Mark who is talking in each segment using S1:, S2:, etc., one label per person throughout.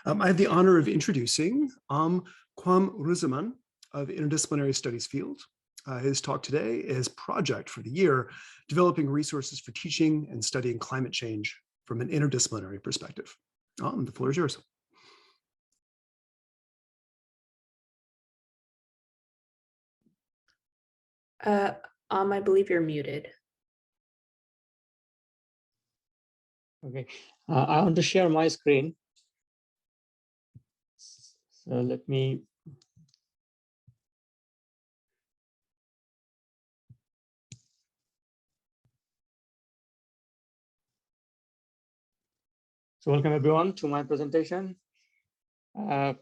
S1: I have the honor of introducing Kwam Ruzeman of Interdisciplinary Studies field. His talk today is Project for the Year, Developing Resources for Teaching and Studying Climate Change from an Interdisciplinary Perspective. The floor is yours.
S2: I believe you're muted.
S3: Okay, I want to share my screen. So let me. So welcome everyone to my presentation. I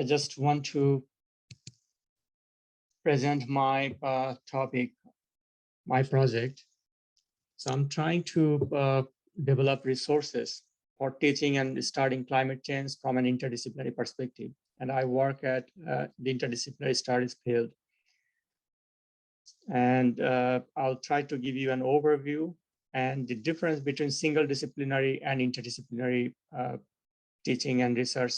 S3: just want to present my topic, my project. So I'm trying to develop resources for teaching and studying climate change from an interdisciplinary perspective. And I work at the interdisciplinary studies field. And I'll try to give you an overview and the difference between single disciplinary and interdisciplinary teaching and research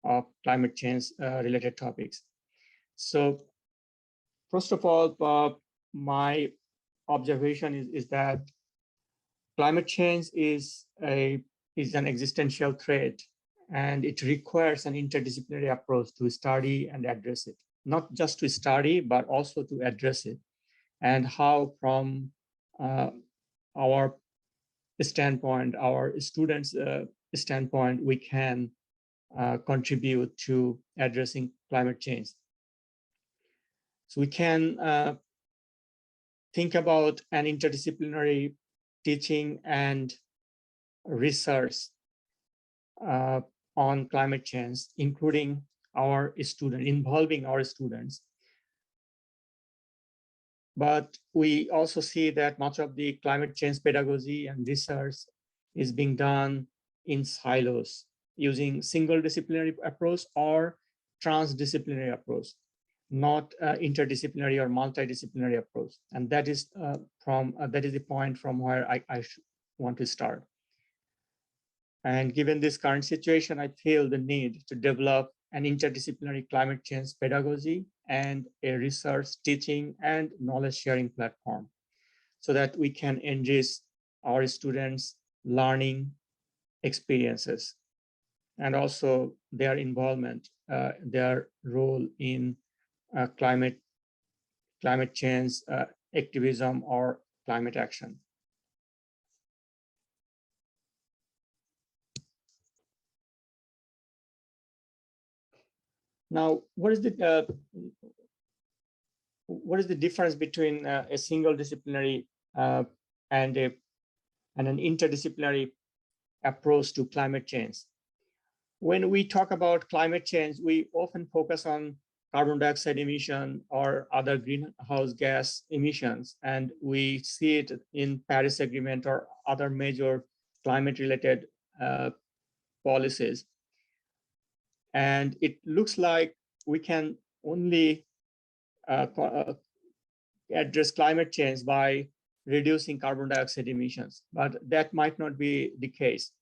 S3: of climate change related topics. So first of all, my observation is that climate change is an existential threat, and it requires an interdisciplinary approach to study and address it. Not just to study, but also to address it, and how from our standpoint, our students' standpoint, we can contribute to addressing climate change. So we can think about an interdisciplinary teaching and research on climate change, including involving our students. But we also see that much of the climate change pedagogy and research is being done in silos using single disciplinary approach or transdisciplinary approach, not interdisciplinary or multidisciplinary approach. And that is the point from where I want to start. And given this current situation, I feel the need to develop an interdisciplinary climate change pedagogy and a research, teaching, and knowledge sharing platform so that we can enrich our students' learning experiences and also their involvement, their role in climate change activism or climate action. Now, what is the difference between a single disciplinary and an interdisciplinary approach to climate change? When we talk about climate change, we often focus on carbon dioxide emission or other greenhouse gas emissions, and we see it in Paris Agreement or other major climate-related policies. And it looks like we can only address climate change by reducing carbon dioxide emissions, but that might not be the case.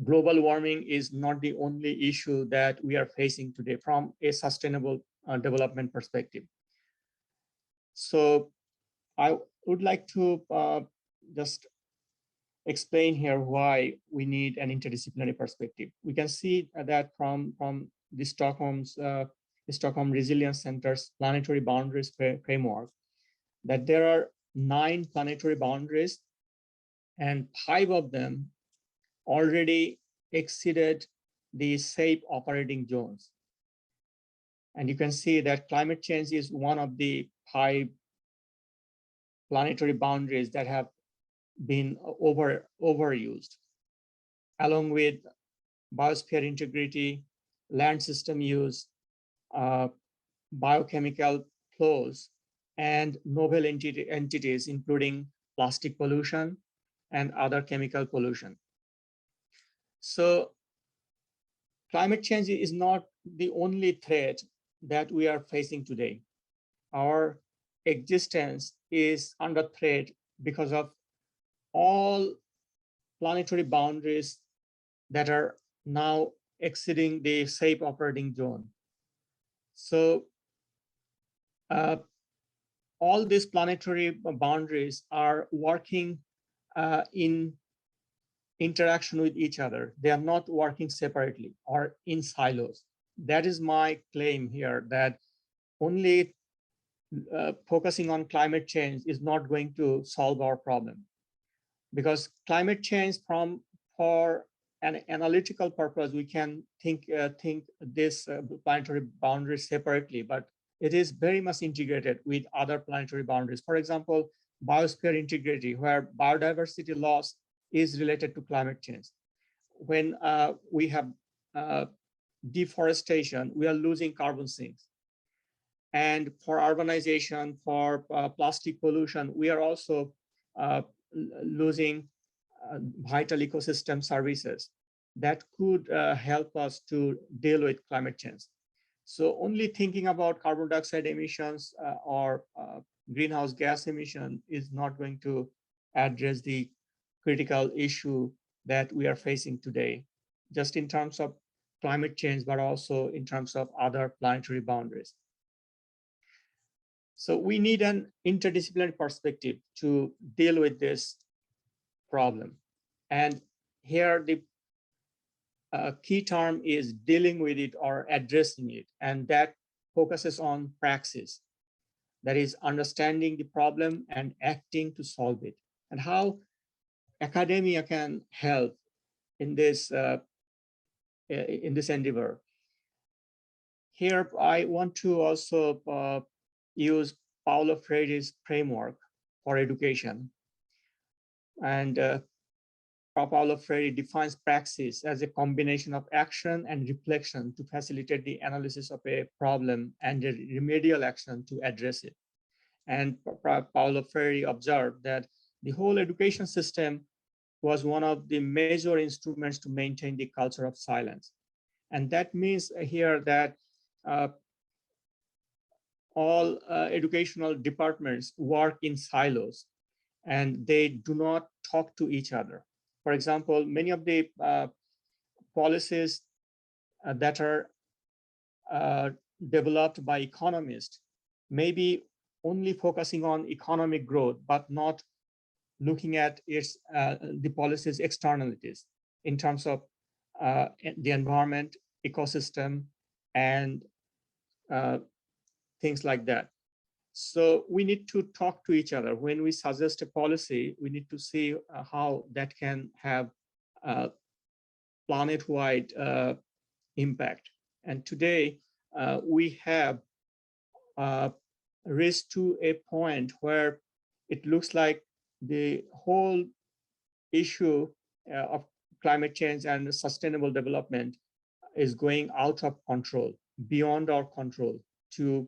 S3: Global warming is not the only issue that we are facing today from a sustainable development perspective. So I would like to just explain here why we need an interdisciplinary perspective. We can see that from the Stockholm Resilience Center's planetary boundaries framework, that there are 9 planetary boundaries, and 5 of them already exceeded the safe operating zones. And you can see that climate change is one of the 5 planetary boundaries that have been overused, along with biosphere integrity, land system use, biochemical flows, and novel entities, including plastic pollution and other chemical pollution. So climate change is not the only threat that we are facing today. Our existence is under threat because of all planetary boundaries that are now exceeding the safe operating zone. So all these planetary boundaries are working in interaction with each other. They are not working separately or in silos. That is my claim here, that only focusing on climate change is not going to solve our problem, because climate change, for an analytical purpose, we can think this planetary boundaries separately, but it is very much integrated with other planetary boundaries. For example, biosphere integrity, where biodiversity loss is related to climate change. When we have deforestation, we are losing carbon sinks. And for urbanization, for plastic pollution, we are also losing vital ecosystem services that could help us to deal with climate change. So only thinking about carbon dioxide emissions or greenhouse gas emission is not going to address the critical issue that we are facing today, just in terms of climate change, but also in terms of other planetary boundaries. So we need an interdisciplinary perspective to deal with this problem. And here the key term is dealing with it or addressing it. And that focuses on praxis. That is understanding the problem and acting to solve it. And how academia can help in this endeavor. Here, I want to also use Paulo Freire's framework for education. And Paulo Freire defines praxis as a combination of action and reflection to facilitate the analysis of a problem and a remedial action to address it. And Paulo Freire observed that the whole education system was one of the major instruments to maintain the culture of silence. And that means here that all educational departments work in silos and they do not talk to each other. For example, many of the policies that are developed by economists may be only focusing on economic growth, but not looking at its the policies externalities in terms of the environment, ecosystem, and things like that. So we need to talk to each other. When we suggest a policy, we need to see how that can have planet-wide impact. And today we have reached to a point where it looks like the whole issue of climate change and sustainable development is going out of control, beyond our control to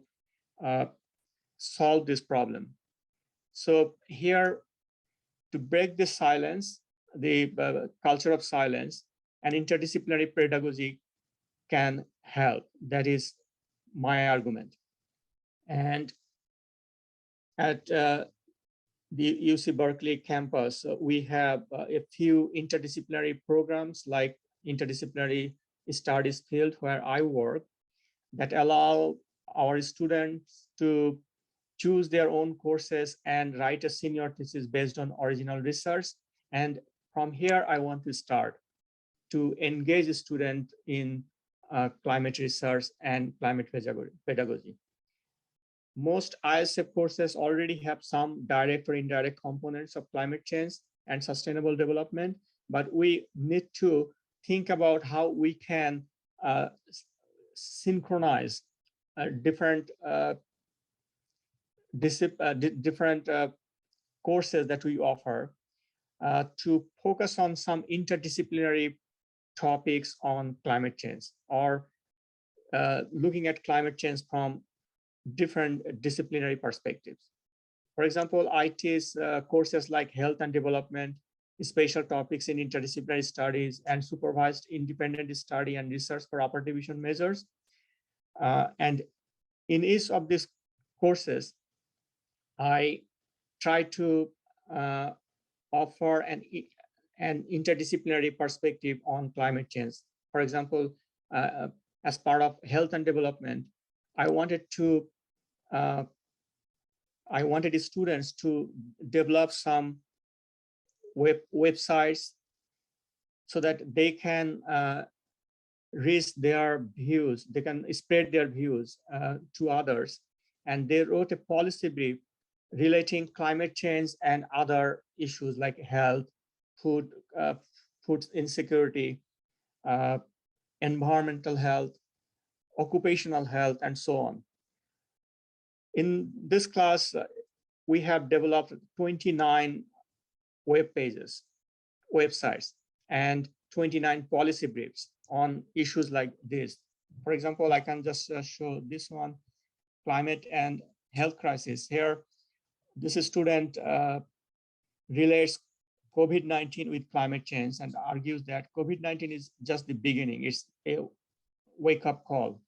S3: solve this problem. So here, to break the silence, the culture of silence, and interdisciplinary pedagogy can help. That is my argument. And at the UC Berkeley campus, we have a few interdisciplinary programs like interdisciplinary studies field where I work that allow our students to choose their own courses and write a senior thesis based on original research. And from here, I want to start to engage a student in climate research and climate pedagogy. Most ISF courses already have some direct or indirect components of climate change and sustainable development, but we need to think about how we can synchronize different courses that we offer to focus on some interdisciplinary topics on climate change, or looking at climate change from different disciplinary perspectives. For example, I teach courses like health and development, spatial topics in interdisciplinary studies, and supervised independent study and research for upper division measures. And in each of these courses, I try to offer an interdisciplinary perspective on climate change. for example, as part of health and development, I wanted students to develop some websites so that they can reach their views, they can spread their views to others. And they wrote a policy brief relating climate change and other issues like health, food insecurity, environmental health, occupational health, and so on. In this class, we have developed 29 websites, and 29 policy briefs on issues like this. For example, I can just show this one, climate and health crisis. Here, this student relates COVID-19 with climate change and argues that COVID-19 is just the beginning. It's a wake-up call.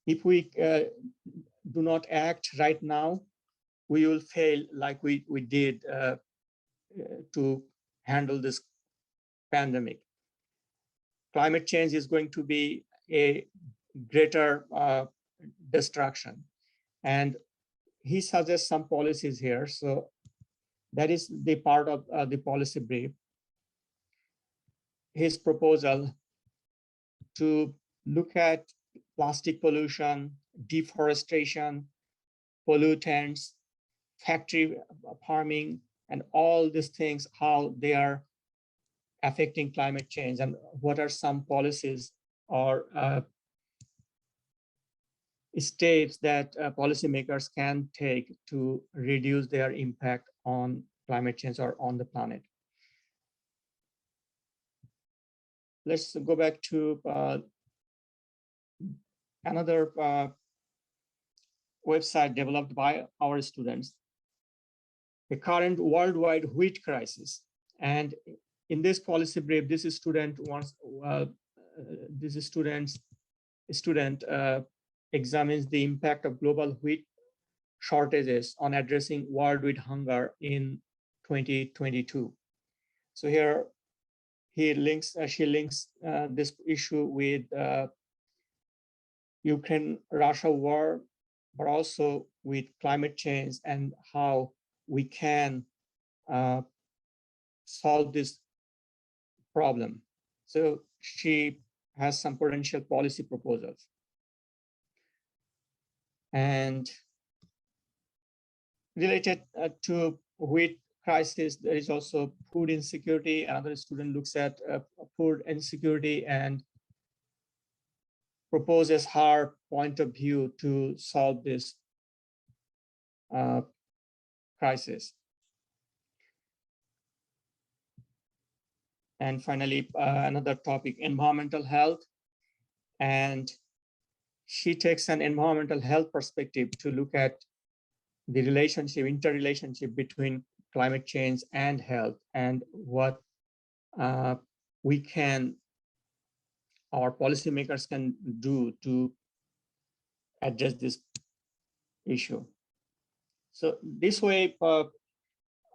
S3: If we do not act right now, we will fail like we did to handle this pandemic. Climate change is going to be a greater destruction. And he suggests some policies here. So that is the part of the policy brief. His proposal to look at plastic pollution, deforestation, pollutants, factory farming, and all these things, how they are affecting climate change, and what are some policies or steps that policymakers can take to reduce their impact on climate change or on the planet. Let's go back to another website developed by our students, the current worldwide wheat crisis. And in this policy brief, this student examines the impact of global wheat shortages on addressing world wheat hunger in 2022. So here she links this issue with Ukraine-Russia war, but also with climate change and how we can solve this problem. So she has some potential policy proposals. And related to wheat crisis, there is also food insecurity. Another student looks at food insecurity and proposes her point of view to solve this crisis. And finally, another topic, environmental health. And she takes an environmental health perspective to look at the interrelationship between climate change and health, and what our policymakers can do to address this issue. So this way,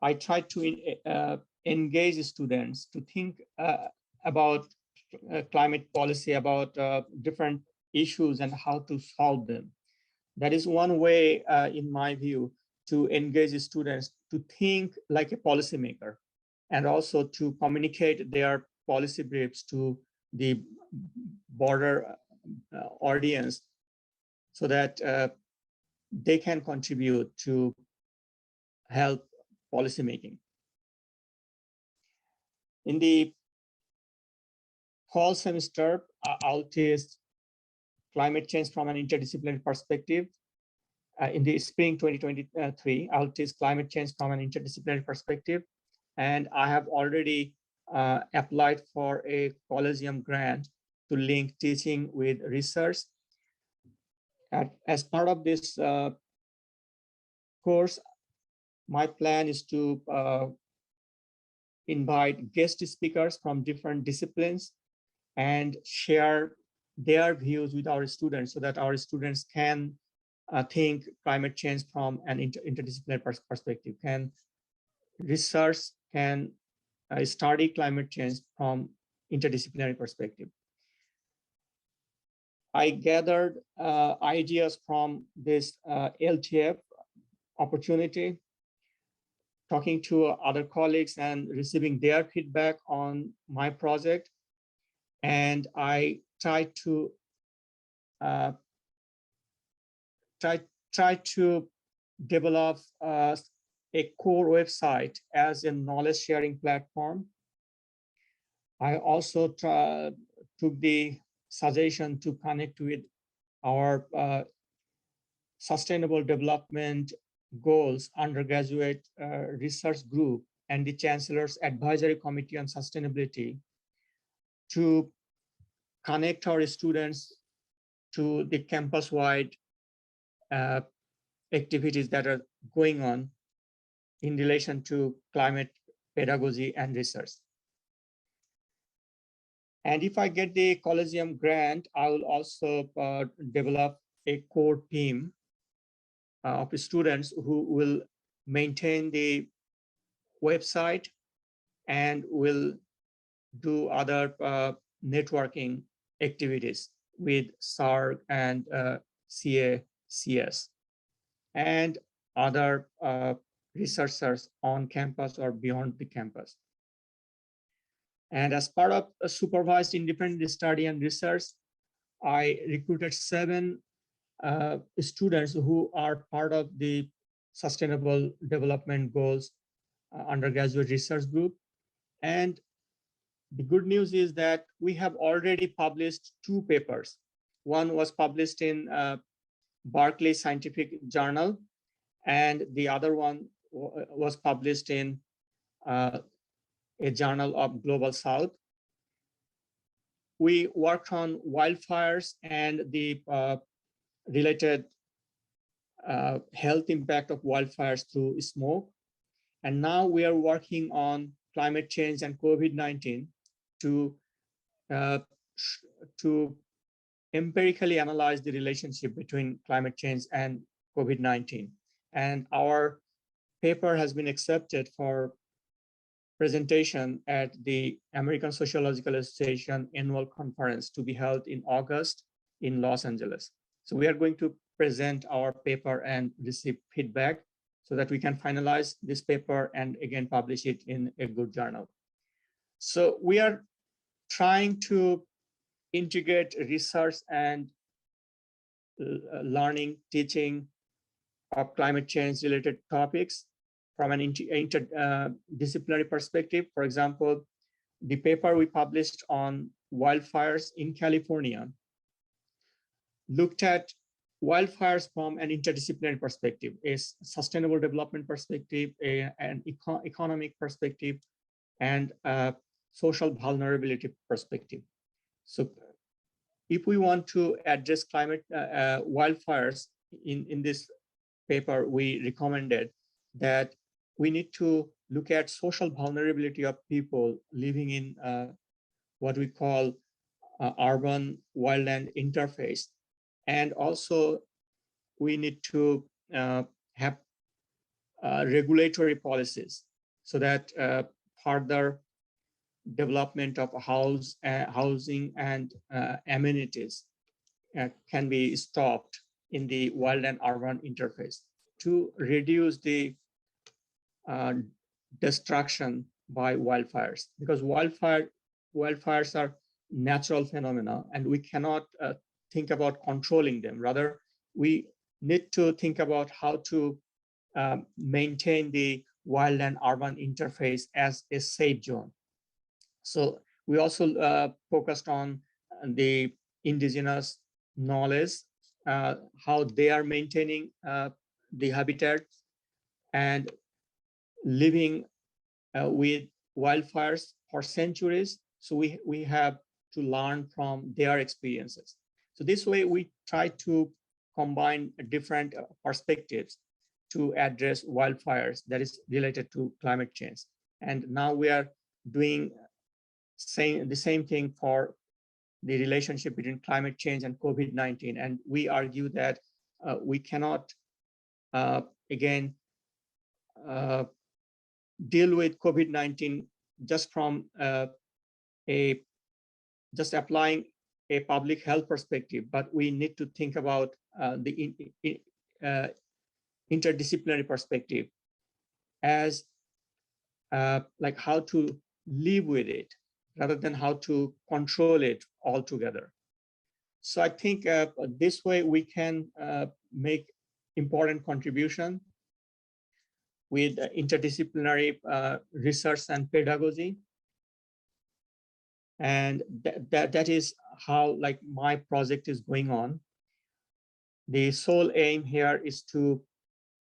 S3: I try to engage students to think about climate policy, about different issues and how to solve them. That is one way, in my view, to engage students to think like a policymaker, and also to communicate their policy briefs to the broader audience, so that they can contribute to help policymaking. In the fall semester, I'll test climate change from an interdisciplinary perspective. In the spring 2023, I'll test climate change from an interdisciplinary perspective. And I have already applied for a Collegium grant to link teaching with research. As part of this course, my plan is to invite guest speakers from different disciplines and share their views with our students, so that our students can think climate change from an interdisciplinary perspective, can research, can study climate change from interdisciplinary perspective. I gathered ideas from this LTF opportunity, talking to other colleagues and receiving their feedback on my project. And I tried to develop a core website as a knowledge sharing platform. I also took the suggestion to connect with our sustainable development goals undergraduate research group and the Chancellor's Advisory Committee on Sustainability to connect our students to the campus-wide activities that are going on in relation to climate pedagogy and research. And if I get the Collegium grant, I will also develop a core team of students who will maintain the website and will do other networking activities with SARC and CACS and other researchers on campus or beyond the campus. And as part of a supervised independent study and research, I recruited 7 students who are part of the Sustainable Development Goals undergraduate research group. And the good news is that we have already published 2 papers. One was published in Berkeley Scientific Journal, and the other one was published in a journal of Global South. We worked on wildfires and the related health impact of wildfires through smoke. And now we are working on climate change and COVID-19 to empirically analyze the relationship between climate change and COVID-19. And our paper has been accepted for presentation at the American Sociological Association annual conference to be held in August in Los Angeles. So we are going to present our paper and receive feedback so that we can finalize this paper and again publish it in a good journal. So we are trying to integrate research and learning, teaching of climate change related topics from an interdisciplinary perspective. For example, the paper we published on wildfires in California looked at wildfires from an interdisciplinary perspective, a sustainable development perspective, an economic perspective, and a social vulnerability perspective. So if we want to address climate wildfires in this paper, we recommended that we need to look at social vulnerability of people living in what we call urban wildland interface. And also we need to have regulatory policies so that further development of housing and amenities can be stopped in the wild and urban interface to reduce the destruction by wildfires, because wildfires are natural phenomena and we cannot think about controlling them. Rather, we need to think about how to maintain the wild and urban interface as a safe zone. So we also focused on the indigenous knowledge, how they are maintaining the habitat and living with wildfires for centuries. So we have to learn from their experiences. So this way we try to combine different perspectives to address wildfires that is related to climate change. And now we are doing the same thing for the relationship between climate change and COVID-19. And we argue that we cannot, again, deal with COVID-19 just from a just applying a public health perspective, but we need to think about the interdisciplinary perspective as like how to live with it rather than how to control it altogether. So I think this way we can make important contribution with interdisciplinary research and pedagogy. And that is how like my project is going on. The sole aim here is to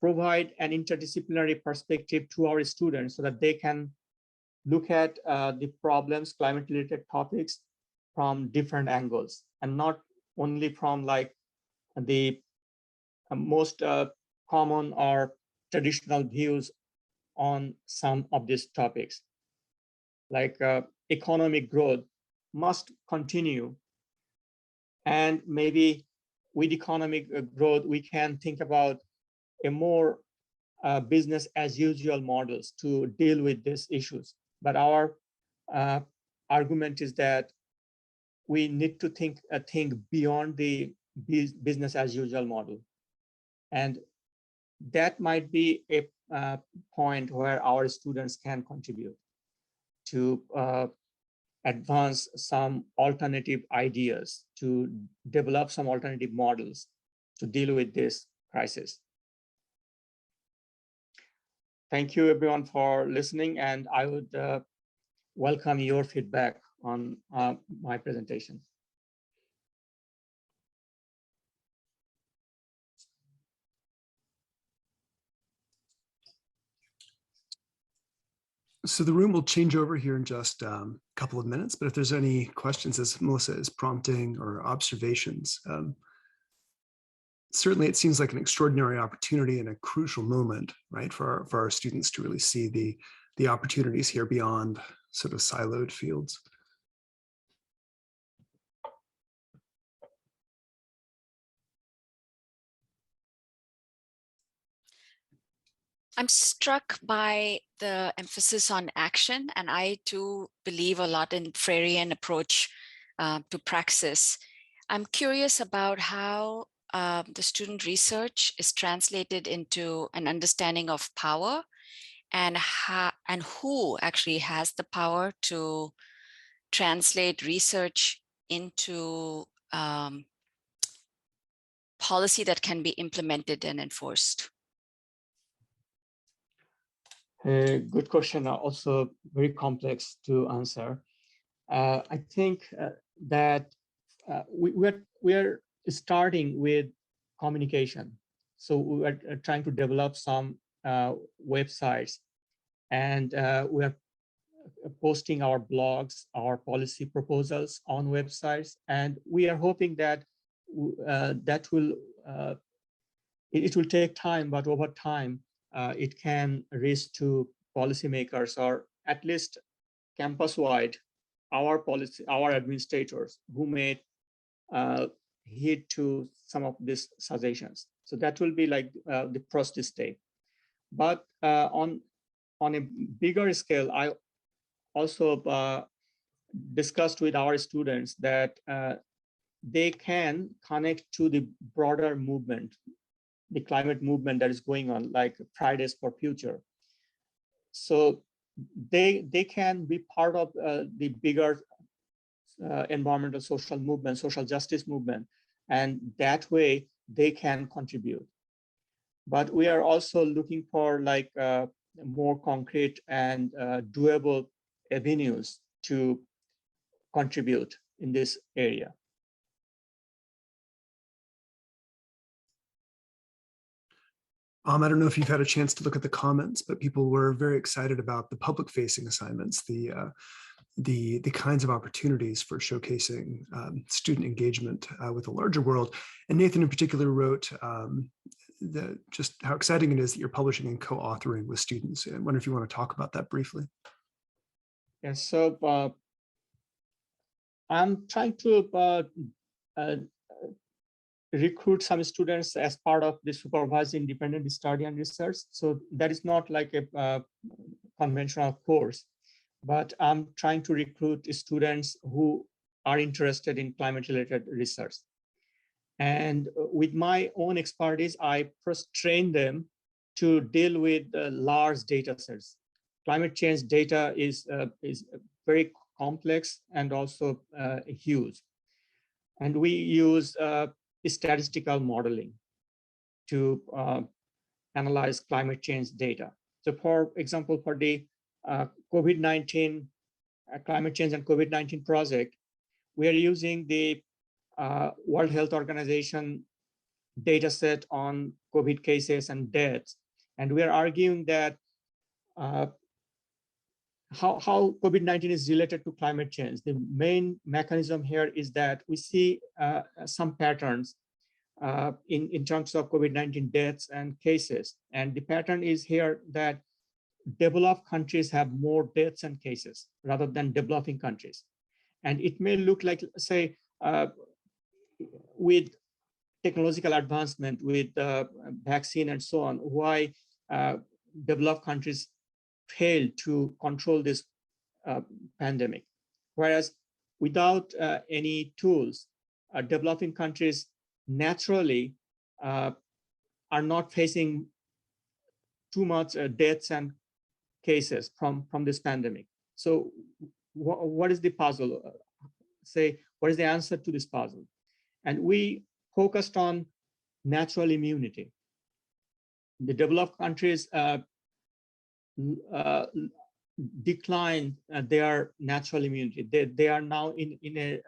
S3: provide an interdisciplinary perspective to our students so that they can look at the problems, climate-related topics from different angles, and not only from like the most common or traditional views on some of these topics. Like economic growth must continue, and maybe with economic growth we can think about a more business as usual models to deal with these issues. But our argument is that we need to think beyond the business as usual model, and that might be a point where our students can contribute to advance some alternative ideas, to develop some alternative models to deal with this crisis. Thank you everyone for listening, and I would welcome your feedback on my presentation.
S1: So the room will change over here in just a couple of minutes, but if there's any questions as Melissa is prompting or observations, certainly it seems like an extraordinary opportunity and a crucial moment, right, for our students to really see the opportunities here beyond sort of siloed fields.
S4: I'm struck by the emphasis on action, and I too believe a lot in Freirean approach to praxis. I'm curious about how the student research is translated into an understanding of power, and who actually has the power to translate research into policy that can be implemented and enforced.
S3: Good question, also very complex to answer. I think that we are starting with communication. So we are trying to develop some websites, and we are posting our blogs, our policy proposals on websites, and we are hoping that that will it will take time, but over time it can reach to policymakers, or at least campus-wide, our administrators who may heed to some of these suggestions. So that will be like the first step. But on a bigger scale, I also discussed with our students that they can connect to the broader movement, the climate movement that is going on, like Fridays for Future. So they can be part of the bigger environmental social movement, social justice movement, and that way they can contribute. But we are also looking for like more concrete and doable avenues to contribute in this area.
S1: I don't know if you've had a chance to look at the comments, but people were very excited about the public-facing assignments, the kinds of opportunities for showcasing student engagement with the larger world. And Nathan in particular wrote just how exciting it is that you're publishing and co-authoring with students. I wonder if you want to talk about that briefly.
S3: Yes, so I'm trying to recruit some students as part of the supervised independent study and research. So that is not like a conventional course, but I'm trying to recruit students who are interested in climate-related research. And with my own expertise, I first trained them to deal with large data sets. Climate change data is very complex and also huge. And we use statistical modeling to analyze climate change data. So for example, for the COVID-19 climate change and COVID-19 project, we are using the World Health Organization data set on COVID cases and deaths. And we are arguing that how COVID-19 is related to climate change. The main mechanism here is that we see some patterns in terms of COVID-19 deaths and cases. And the pattern is here that developed countries have more deaths and cases rather than developing countries. And it may look like, say, with technological advancement, with vaccine and so on, why developed countries fail to control this pandemic. Whereas without any tools, developing countries naturally are not facing too much deaths and cases from this pandemic. So what is the puzzle? Say, what is the answer to this puzzle? And we focused on natural immunity. The developed countries decline their natural immunity. They are now in a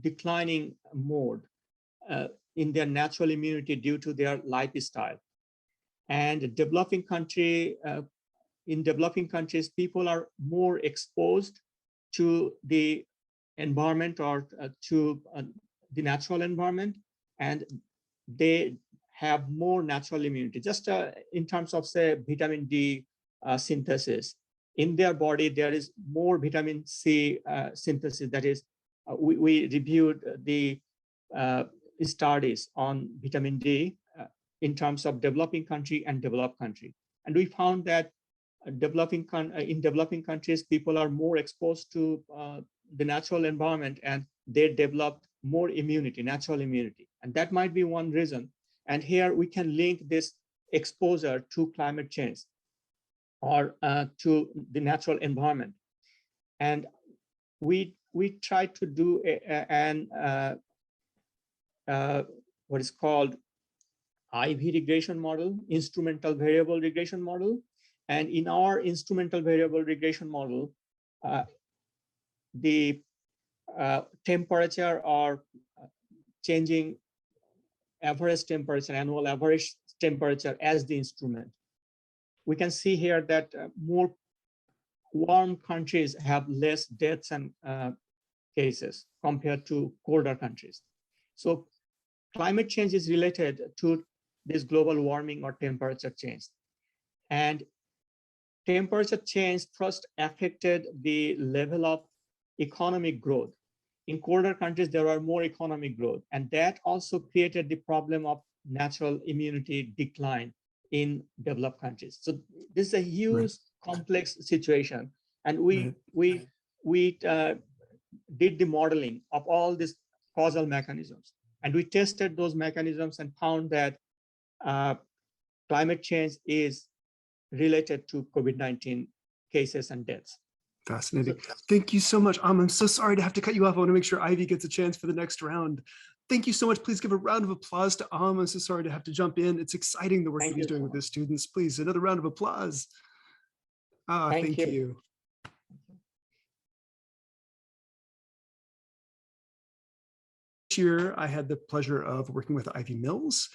S3: declining mode in their natural immunity due to their lifestyle. And in developing countries, people are more exposed to the environment or to the natural environment, and they have more natural immunity. Just in terms of, say, vitamin D synthesis. In their body, there is more vitamin C synthesis. That is, we reviewed the studies on vitamin D in terms of developing country and developed country. And we found that in developing countries, people are more exposed to the natural environment, and they develop more immunity, natural immunity. And that might be one reason. And here we can link this exposure to climate change or to the natural environment. And we try to do what is called IV regression model, instrumental variable regression model. And in our instrumental variable regression model, the temperature or changing average temperature, annual average temperature as the instrument. We can see here that more warm countries have less deaths and cases compared to colder countries. So climate change is related to this global warming or temperature change. And temperature change first affected the level of economic growth. In colder countries, there are more economic growth, and that also created the problem of natural immunity decline in developed countries. So this is a huge, complex situation, and we did the modeling of all these causal mechanisms, and we tested those mechanisms and found that climate change is related to COVID-19 cases and deaths.
S1: Fascinating. Thank you so much. I'm so sorry to have to cut you off. I want to make sure Ivy gets a chance for the next round. Thank you so much. Please give a round of applause to I'm so sorry to have to jump in. It's exciting the work that he's doing with his students. Please, another round of applause. Thank you. This year, I had the pleasure of working with Ivy Mills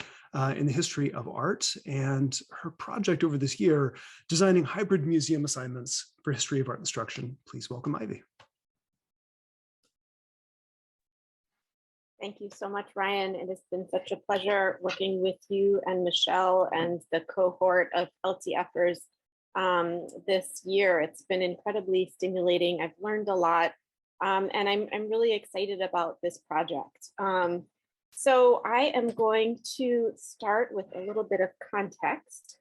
S1: in the history of art, and her project over this year, designing hybrid museum assignments for history of art instruction. Please welcome Ivy.
S2: Thank you so much, Ryan. It has been such a pleasure working with you and Michelle and the cohort of LTFers this year. It's been incredibly stimulating. I've learned a lot. And I'm really excited about this project. So I am going to start with a little bit of context.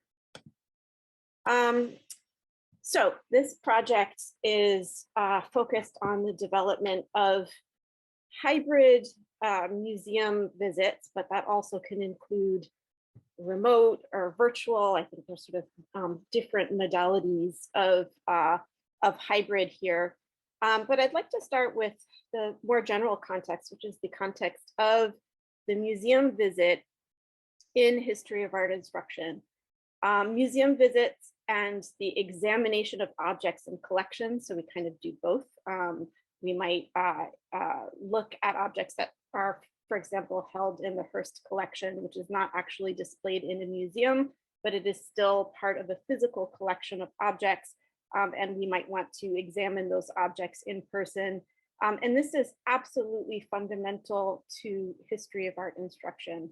S2: So this project is focused on the development of hybrid museum visits, but that also can include remote or virtual. I think there's sort of different modalities of hybrid here. But I'd like to start with the more general context, which is the context of the museum visit in history of art instruction. Museum visits and the examination of objects and collections. So we kind of do both. We might look at objects that are, for example, held in the Hearst collection, which is not actually displayed in a museum, but it is still part of a physical collection of objects. And we might want to examine those objects in person. And this is absolutely fundamental to history of art instruction.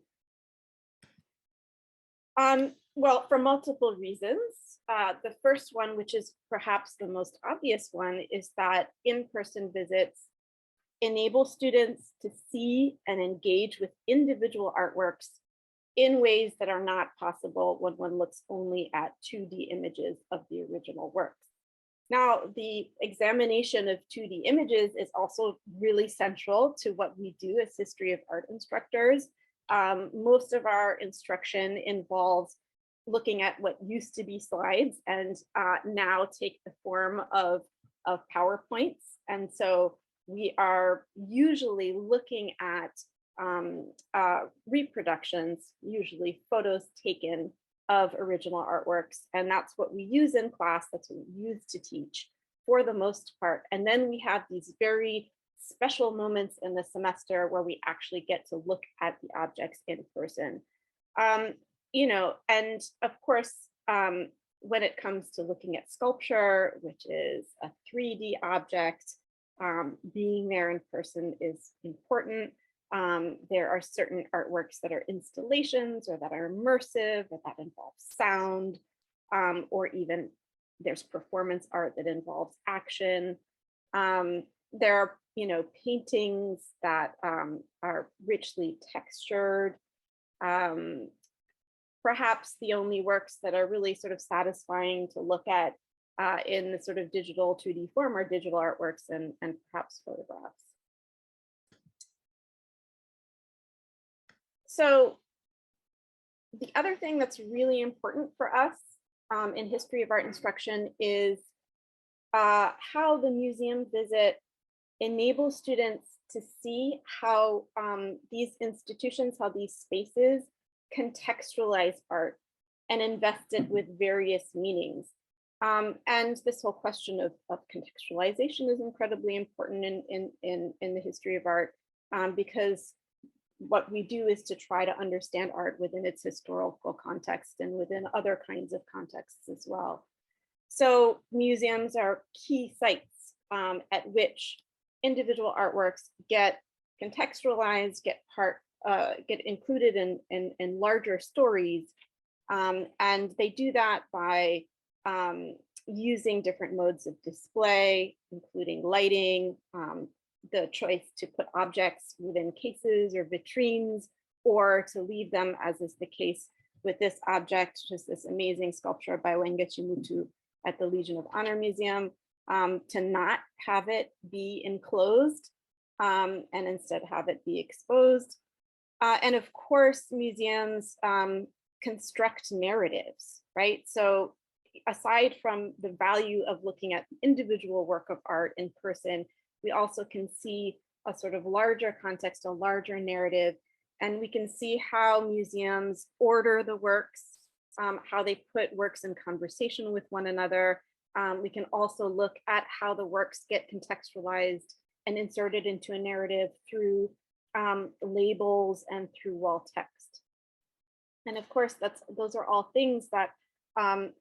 S2: Well, for multiple reasons. The first one, which is perhaps the most obvious one, is that in-person visits enable students to see and engage with individual artworks in ways that are not possible when one looks only at 2D images of the original works. Now, the examination of 2D images is also really central to what we do as history of art instructors. Most of our instruction involves looking at what used to be slides and now take the form of PowerPoints. And so we are usually looking at reproductions, usually photos taken of original artworks. And that's what we use in class, that's what we use to teach for the most part. And then we have these very special moments in the semester where we actually get to look at the objects in person. You know, and of course, when it comes to looking at sculpture, which is a 3D object, being there in person is important. There are certain artworks that are installations or that are immersive or that involve sound, or even there's performance art that involves action. There are, you know, paintings that are richly textured. Perhaps the only works that are really sort of satisfying to look at in the sort of digital 2D form are digital artworks and perhaps photographs. So the other thing that's really important for us in history of art instruction is how the museum visit enables students to see how these institutions, how these spaces contextualize art and invest it with various meanings. And this whole question of contextualization is incredibly important in the history of art, because what we do is to try to understand art within its historical context and within other kinds of contexts as well. So museums are key sites at which individual artworks get contextualized, get included in larger stories. And they do that by using different modes of display, including lighting, the choice to put objects within cases or vitrines, or to leave them, as is the case with this object, just this amazing sculpture by Wengechi Mutu at the Legion of Honor Museum, to not have it be enclosed and instead have it be exposed. And of course, museums construct narratives, right? So aside from the value of looking at the individual work of art in person, we also can see a sort of larger context, a larger narrative, and we can see how museums order the works, how they put works in conversation with one another. We can also look at how the works get contextualized and inserted into a narrative through labels and through wall text. And of course, those are all things that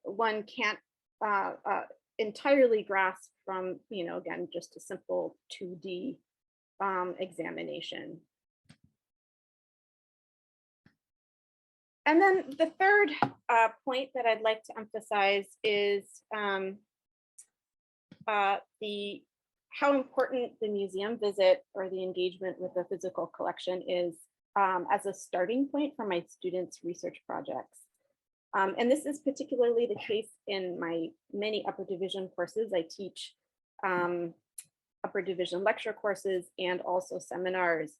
S2: one can't entirely grasp from, you know, again, just a simple 2D examination. And then the third point that I'd like to emphasize is how important the museum visit or the engagement with the physical collection is as a starting point for my students' research projects. And this is particularly the case in my many upper division courses. I teach a upper division lecture courses and also seminars.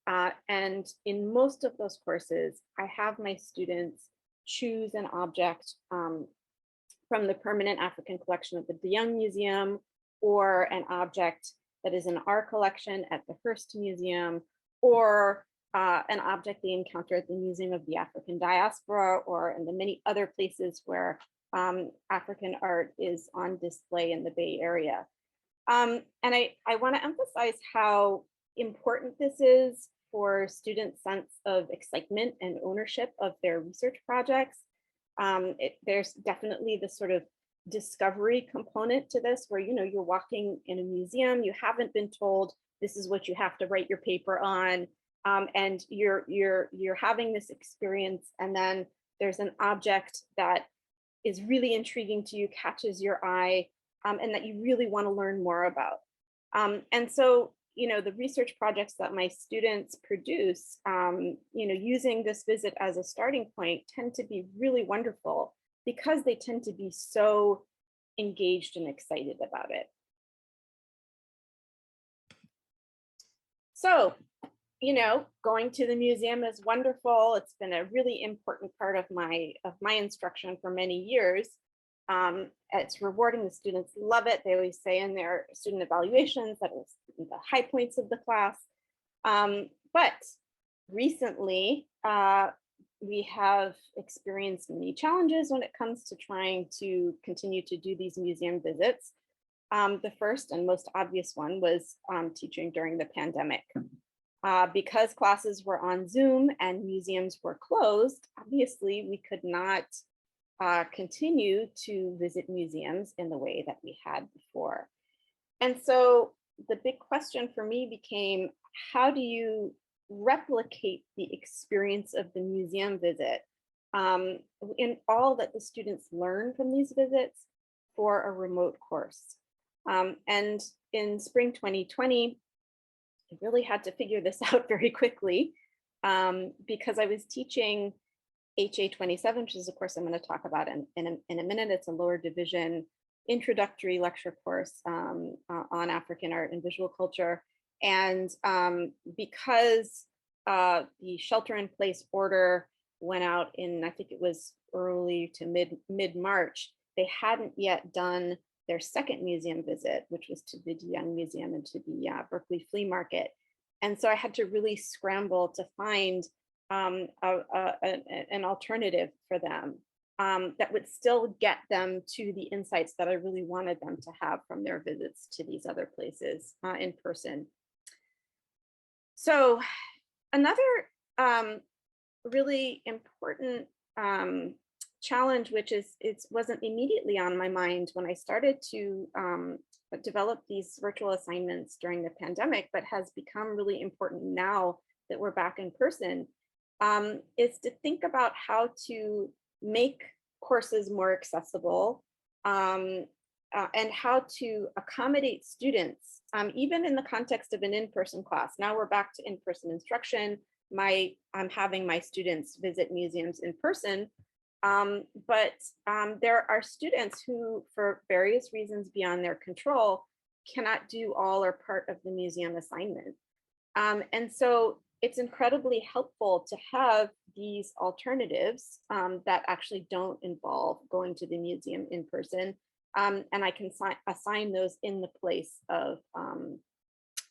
S2: And in most of those courses, I have my students choose an object from the permanent African collection of the De Young Museum, or an object that is in our collection at the Hearst Museum, or an object they encounter at the Museum of the African Diaspora, or in the many other places where African art is on display in the Bay Area. And I want to emphasize how important this is for students' sense of excitement and ownership of their research projects. There's definitely this sort of discovery component to this, where you're walking in a museum, you haven't been told this is what you have to write your paper on, and you're having this experience, and then there's an object that is really intriguing to you, catches your eye, and that you really want to learn more about. And so, the research projects that my students produce, using this visit as a starting point, tend to be really wonderful, because they tend to be so engaged and excited about it. So, going to the museum is wonderful. It's been a really important part of my instruction for many years. It's rewarding. The students love it. They always say in their student evaluations that it's the high points of the class. But recently, we have experienced many challenges when it comes to trying to continue to do these museum visits. The first and most obvious one was teaching during the pandemic. Because classes were on Zoom and museums were closed, obviously we could not continue to visit museums in the way that we had before. And so the big question for me became, how do you replicate the experience of the museum visit in all that the students learn from these visits for a remote course? And in spring 2020, I really had to figure this out very quickly, because I was teaching HA27, which is a course I'm going to talk about in a minute. It's a lower division introductory lecture course on African art and visual culture. And because the shelter-in-place order went out in, I think it was early to mid-March, they hadn't yet done their second museum visit, which was to the De Young Museum and to the Berkeley Flea Market. And so I had to really scramble to find an alternative for them that would still get them to the insights that I really wanted them to have from their visits to these other places in person. So another really important challenge, which wasn't immediately on my mind when I started to develop these virtual assignments during the pandemic, but has become really important now that we're back in person, is to think about how to make courses more accessible, and how to accommodate students, even in the context of an in-person class. Now we're back to in-person instruction. I'm having my students visit museums in person, but there are students who, for various reasons beyond their control, cannot do all or part of the museum assignment. And so it's incredibly helpful to have these alternatives that actually don't involve going to the museum in person. And I can assign those in the place of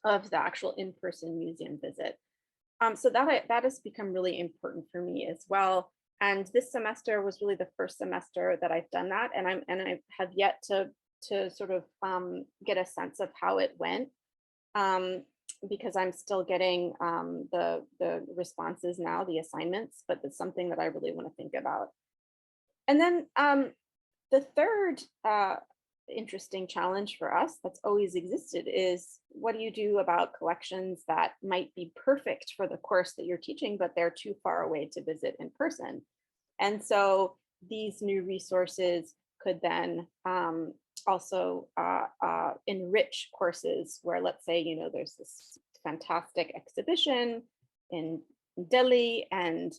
S2: the actual in-person museum visit. So that has become really important for me as well. And this semester was really the first semester that I've done that, and I have yet to sort of get a sense of how it went, because I'm still getting the responses now, the assignments, but it's something that I really want to think about. And then the third interesting challenge for us that's always existed is, what do you do about collections that might be perfect for the course that you're teaching, but they're too far away to visit in person? And so these new resources could then also enrich courses where, let's say, there's this fantastic exhibition in Delhi, and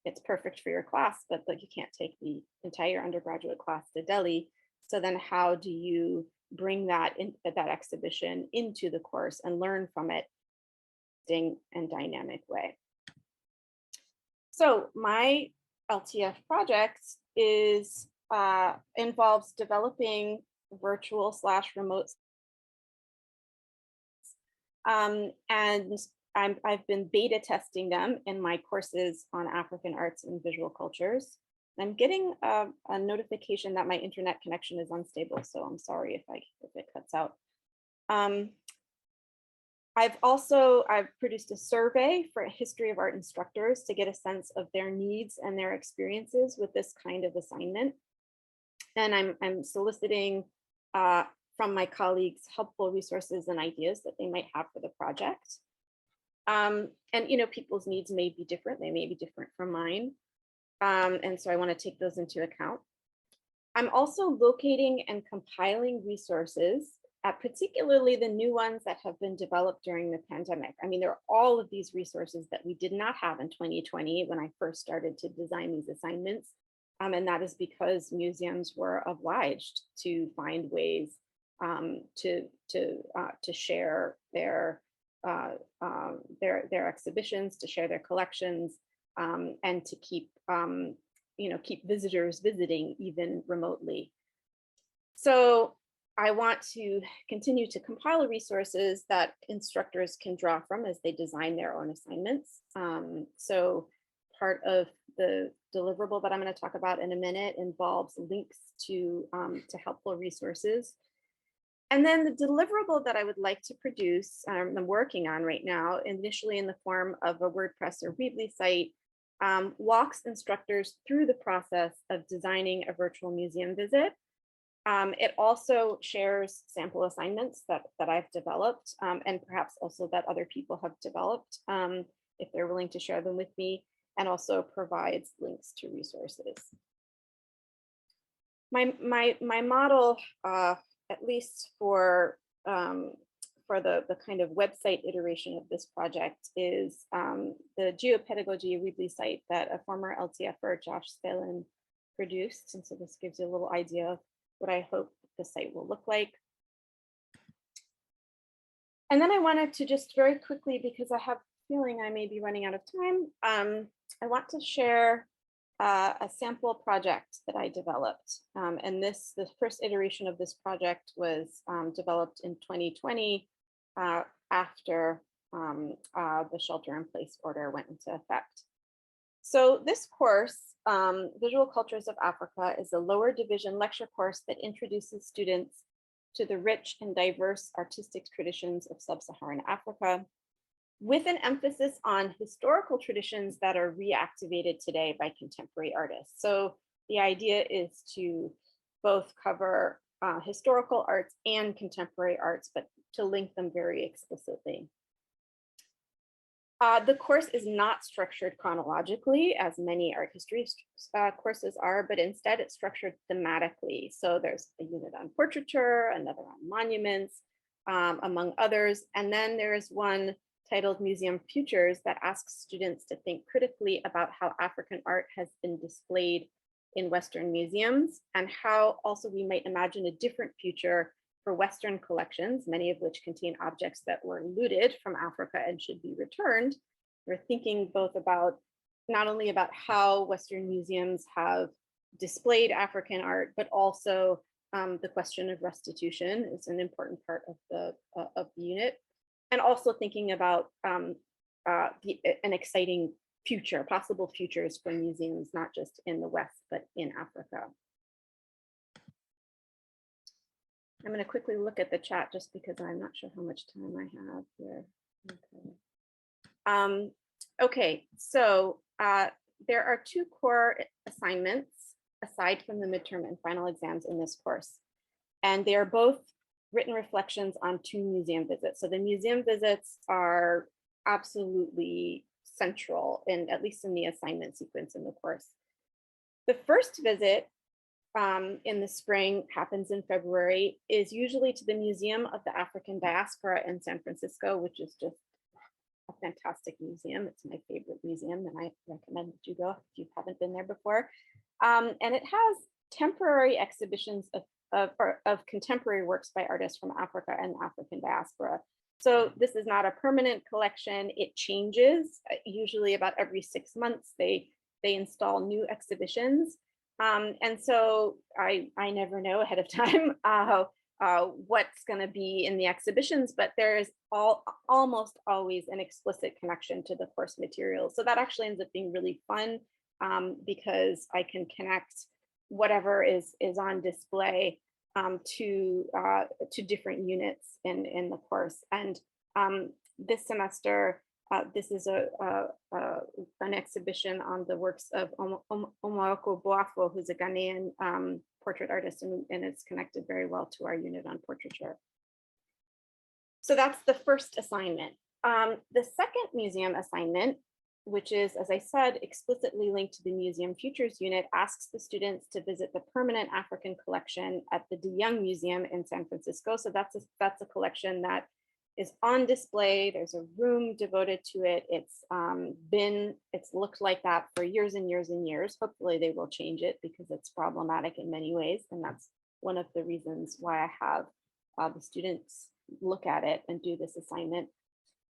S2: it's perfect for your class, but you can't take the entire undergraduate class to Delhi. So then how do you bring that exhibition into the course and learn from it in a dynamic way. So my LTF project involves developing virtual/remote, and I've been beta testing them in my courses on African arts and visual cultures. I'm getting a notification that my internet connection is unstable, so I'm sorry if it cuts out. I've produced a survey for a history of art instructors to get a sense of their needs and their experiences with this kind of assignment. And I'm soliciting from my colleagues helpful resources and ideas that they might have for the project. And people's needs may be different. They may be different from mine. And so I want to take those into account. I'm also locating and compiling resources, particularly the new ones that have been developed during the pandemic. I mean, there are all of these resources that we did not have in 2020 when I first started to design these assignments. And that is because museums were obliged to find ways to share their exhibitions, to share their collections, and to keep keep visitors visiting even remotely. So I want to continue to compile resources that instructors can draw from as they design their own assignments. So part of the deliverable that I'm going to talk about in a minute involves links to helpful resources. And then the deliverable that I would like to produce, I'm working on right now, initially in the form of a WordPress or Weebly site, walks instructors through the process of designing a virtual museum visit. It also shares sample assignments that I've developed, and perhaps also that other people have developed, if they're willing to share them with me, and also provides links to resources. My model, at least for the kind of website iteration of this project, is the Geopedagogy Weebly site that a former LTFer, Josh Spelin, produced. And so this gives you a little idea of what I hope the site will look like. And then I wanted to just very quickly, because I have a feeling I may be running out of time, I want to share a sample project that I developed. And the first iteration of this project was developed in 2020 after the shelter-in-place order went into effect. So this course, Visual Cultures of Africa, is a lower division lecture course that introduces students to the rich and diverse artistic traditions of sub-Saharan Africa, with an emphasis on historical traditions that are reactivated today by contemporary artists. So the idea is to both cover historical arts and contemporary arts, but to link them very explicitly. The course is not structured chronologically, as many art history courses are, but instead it's structured thematically. So there's a unit on portraiture, another on monuments, among others. And then there is one titled Museum Futures that asks students to think critically about how African art has been displayed in Western museums, and how also we might imagine a different future for Western collections, many of which contain objects that were looted from Africa and should be returned. We're thinking both about, not only about how Western museums have displayed African art, but also the question of restitution is an important part of the unit. And also thinking about an exciting future, possible futures for museums, not just in the West, but in Africa. I'm going to quickly look at the chat just because I'm not sure how much time I have here. Okay, so there are two core assignments aside from the midterm and final exams in this course, and they are both written reflections on 2 museum visits. So the museum visits are absolutely central, at least in the assignment sequence in the course. The first visit in the spring happens in February, is usually to the Museum of the African Diaspora in San Francisco, which is just a fantastic museum. It's my favorite museum, and I recommend that you go if you haven't been there before. And it has temporary exhibitions of of contemporary works by artists from Africa and the African diaspora. So this is not a permanent collection. It changes usually about every 6 months. They install new exhibitions. And so I never know ahead of time what's going to be in the exhibitions, but there is almost always an explicit connection to the course materials. So that actually ends up being really fun because I can connect whatever is on display to different units in the course. And this semester, this is an exhibition on the works of Omoyoko Boafo, who's a Ghanaian portrait artist, and it's connected very well to our unit on portraiture. So that's the first assignment. The second museum assignment, which is, as I said, explicitly linked to the Museum Futures unit, asks the students to visit the permanent African collection at the De Young Museum in San Francisco. So that's a collection that is on display. There's a room devoted to it. It's looked like that for years and years and years. Hopefully they will change it because it's problematic in many ways. And that's one of the reasons why I have the students look at it and do this assignment.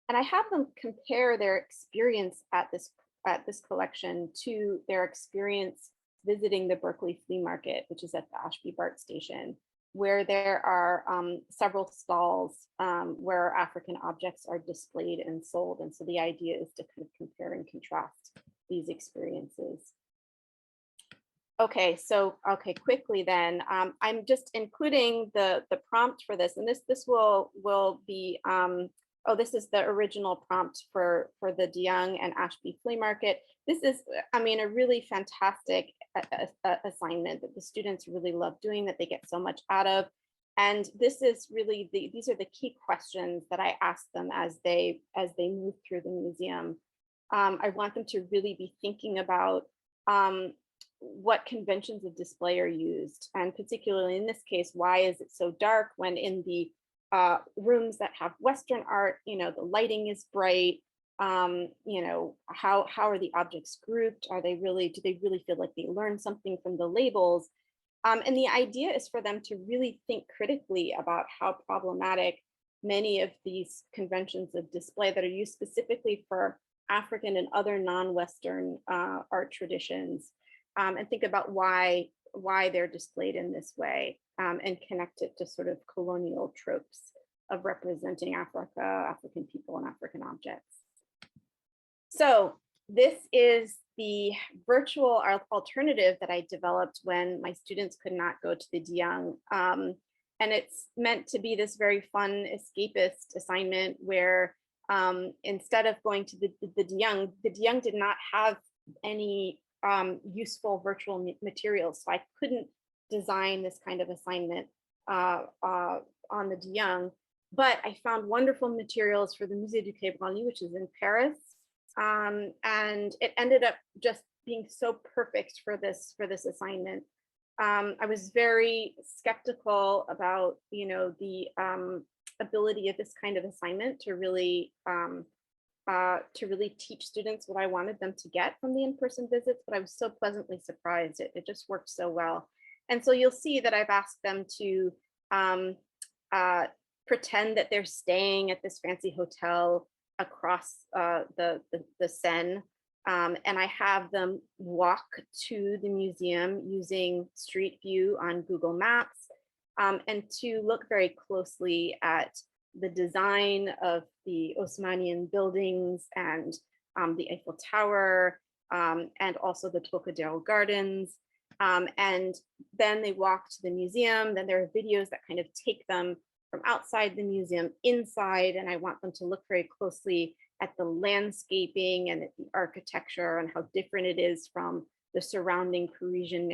S2: And I have them compare their experience at this collection to their experience visiting the Berkeley Flea Market, which is at the Ashby BART station, where there are several stalls where African objects are displayed and sold. And so the idea is to kind of compare and contrast these experiences. Okay, so quickly then, I'm just including the prompt for this, and this will be this is the original prompt for the De Young and Ashby Flea Market. This is, I mean, a really fantastic assignment that the students really love doing, that they get so much out of. And this is really these are the key questions that I ask them as they move through the museum. I want them to really be thinking about what conventions of display are used, and particularly in this case, why is it so dark when in the rooms that have Western art, the lighting is bright. How are the objects grouped? Do they really feel like they learn something from the labels? And the idea is for them to really think critically about how problematic many of these conventions of display that are used specifically for African and other non-Western art traditions, and think about why they're displayed in this way, and connect it to sort of colonial tropes of representing Africa, African people, and African objects. So this is the virtual alternative that I developed when my students could not go to the De Young. And it's meant to be this very fun escapist assignment where instead of going to the De Young did not have any useful virtual materials. So I couldn't design this kind of assignment on the De Young, but I found wonderful materials for the Musée du Quai Branly, which is in Paris. And it ended up just being so perfect for this assignment. I was very skeptical about, the ability of this kind of assignment to really teach students what I wanted them to get from the in-person visits, but I was so pleasantly surprised. It just worked so well. And so you'll see that I've asked them to pretend that they're staying at this fancy hotel across the Seine. And I have them walk to the museum using Street View on Google Maps, and to look very closely at the design of the Haussmannian buildings and the Eiffel Tower, and also the Trocadero Gardens. And then they walk to the museum. Then there are videos that kind of take them from outside the museum inside, and I want them to look very closely at the landscaping and at the architecture and how different it is from the surrounding Parisian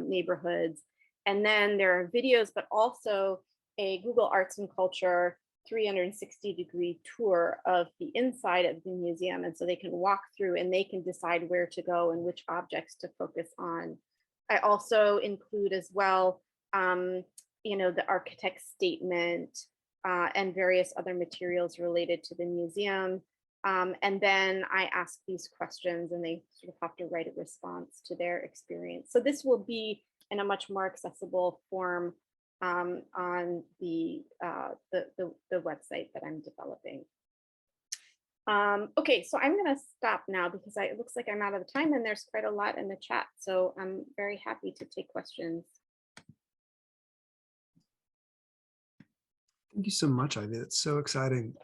S2: neighborhoods. And then there are videos, but also a Google Arts and Culture 360-degree tour of the inside of the museum. And so they can walk through and they can decide where to go and which objects to focus on. I also include as well, the architect's statement and various other materials related to the museum. And then I ask these questions and they sort of have to write a response to their experience. So this will be in a much more accessible form on the website that I'm developing. Okay, so I'm going to stop now because it looks like I'm out of time and there's quite a lot in the chat. So I'm very happy to take questions.
S1: Thank you so much, Ivy. It's so exciting.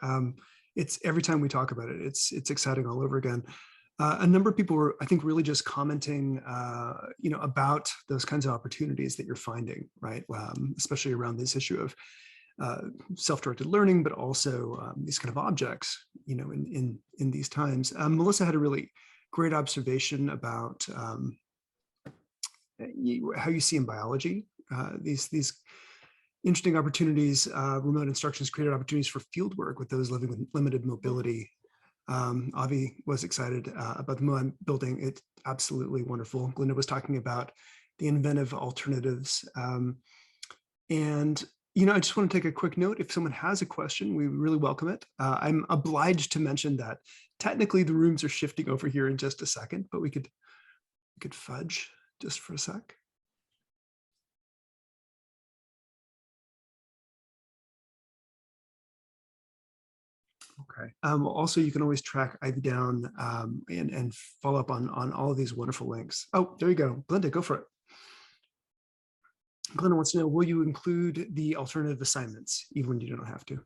S1: It's every time we talk about it, it's exciting all over again. A number of people were, I think, really just commenting, about those kinds of opportunities that you're finding, right? Especially around this issue of self-directed learning, but also these kind of objects, in these times. Melissa had a really great observation about how you see in biology these interesting opportunities. Remote instructions created opportunities for field work with those living with limited mobility. Avi was excited about the MOAM building. It's absolutely wonderful. Glinda was talking about the inventive alternatives. And I just want to take a quick note. If someone has a question, we really welcome it. I'm obliged to mention that technically the rooms are shifting over here in just a second, but we could fudge just for a sec. Okay. Also, you can always track Ivy down and follow up on all of these wonderful links. Oh, there you go. Glinda, go for it. Glinda wants to know, will you include the alternative assignments, even when you don't have to?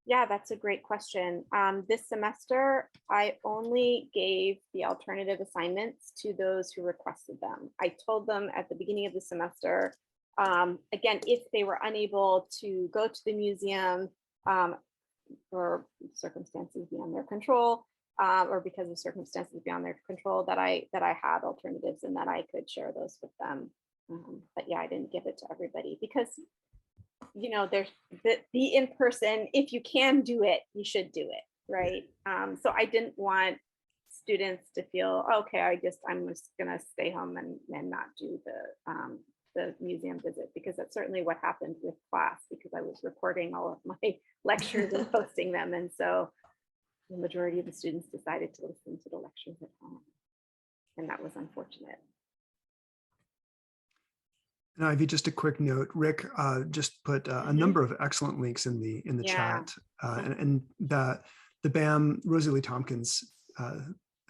S2: Yeah, that's a great question. This semester, I only gave the alternative assignments to those who requested them. I told them at the beginning of the semester, again, if they were unable to go to the museum for circumstances beyond their control, or because of circumstances beyond their control, that I had alternatives and that I could share those with them. But yeah, I didn't give it to everybody because there's the in-person, if you can do it, you should do it, right? So I didn't want students to feel, okay, I'm just gonna stay home and not do the museum visit, because that's certainly what happened with class, because I was recording all of my lectures and posting them. And so the majority of the students decided to listen to the lectures at home. And that was unfortunate.
S1: And Ivy, just a quick note, Rick just put a number of excellent links in the chat, and that the BAM Rosie Lee Tompkins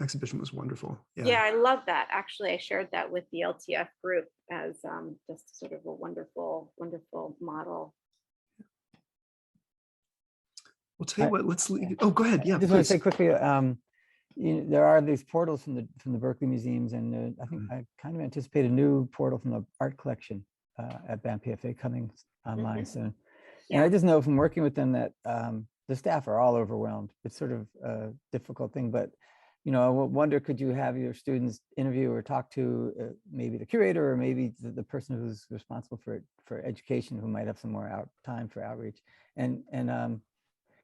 S1: exhibition was wonderful.
S2: Yeah, I love that. Actually, I shared that with the LTF group as just sort of a wonderful model.
S1: We'll tell you what, let's leave. Oh, go ahead. Yeah,
S5: I just want to say quickly, there are these portals from the Berkeley museums, and I think I kind of anticipate a new portal from the art collection at BAM PFA coming online soon. And I just know from working with them that the staff are all overwhelmed. It's sort of a difficult thing, but I wonder, could you have your students interview or talk to maybe the curator or maybe the person who's responsible for education, who might have some more time for outreach, and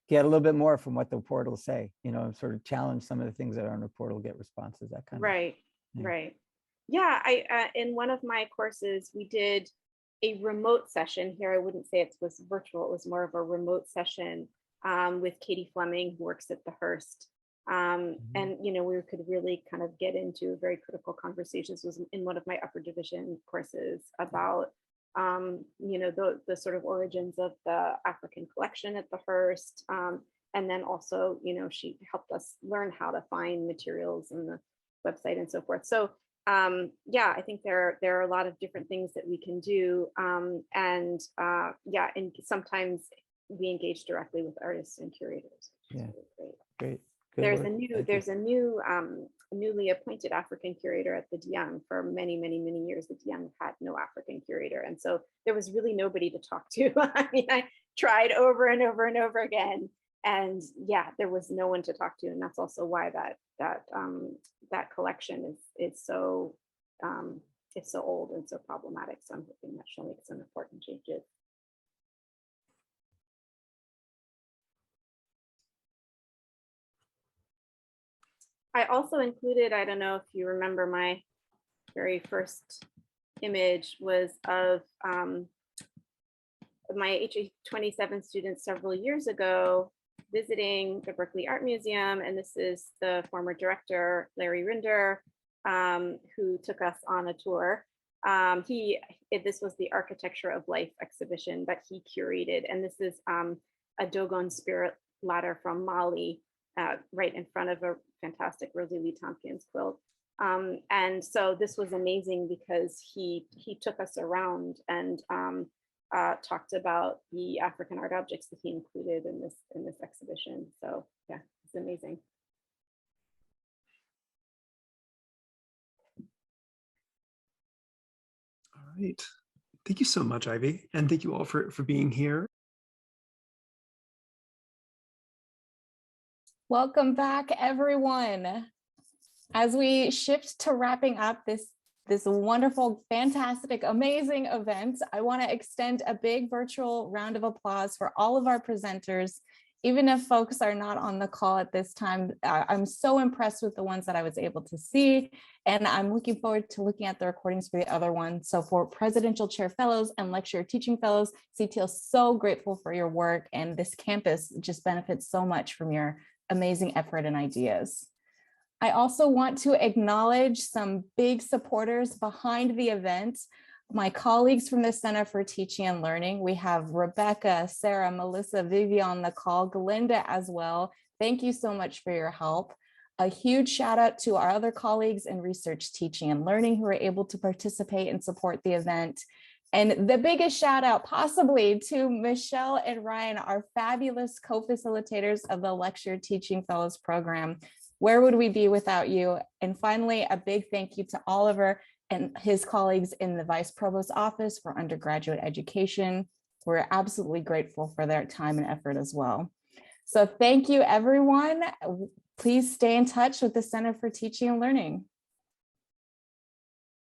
S5: get a little bit more from what the portals say, sort of challenge some of the things that are on the portal, get responses, that kind of
S2: thing. Right. Yeah, I in one of my courses, we did a remote session here. I wouldn't say it was virtual, it was more of a remote session with Katie Fleming, who works at the Hearst. And, we could really kind of get into very critical conversations. Was in one of my upper division courses about the sort of origins of the African collection at the Hearst. And then also, she helped us learn how to find materials in the website and so forth. So yeah, I think there are a lot of different things that we can do. And sometimes we engage directly with artists and curators.
S5: Yeah,
S2: really
S5: great.
S2: There's a new newly appointed African curator at the DM. For many years, the DM had no African curator, and so there was really nobody to talk to. I mean, I tried over and over and over again, and yeah, there was no one to talk to, and that's also why that collection is so it's so old and so problematic. So I'm hoping that she'll make some important changes. I also included, I don't know if you remember, my very first image was of my HA27 students several years ago visiting the Berkeley Art Museum. And this is the former director, Larry Rinder, who took us on a tour. This was the Architecture of Life exhibition that he curated, and this is a Dogon spirit ladder from Mali, right in front of a fantastic Rosie Lee Tompkins quilt. And so this was amazing because he took us around and talked about the African art objects that he included in this exhibition. So yeah, it's amazing.
S1: All right. Thank you so much, Ivy. And thank you all for being here.
S6: Welcome back, everyone. As we shift to wrapping up this wonderful, fantastic, amazing event, I want to extend a big virtual round of applause for all of our presenters. Even if folks are not on the call at this time, I'm so impressed with the ones that I was able to see, and I'm looking forward to looking at the recordings for the other ones. So for Presidential Chair Fellows and Lecturer Teaching Fellows, CTL is so grateful for your work, and this campus just benefits so much from your amazing effort and ideas. I also want to acknowledge some big supporters behind the event. My colleagues from the Center for Teaching and Learning. We have Rebecca, Sarah, Melissa, Vivian on the call, Galinda as well. Thank you so much for your help. A huge shout out to our other colleagues in research, teaching, and learning who were able to participate and support the event. And the biggest shout out possibly to Michelle and Ryan, our fabulous co-facilitators of the Lecture Teaching Fellows program. Where would we be without you? And finally, a big thank you to Oliver and his colleagues in the Vice Provost's Office for Undergraduate Education. We're absolutely grateful for their time and effort as well. So thank you, everyone. Please stay in touch with the Center for Teaching and Learning.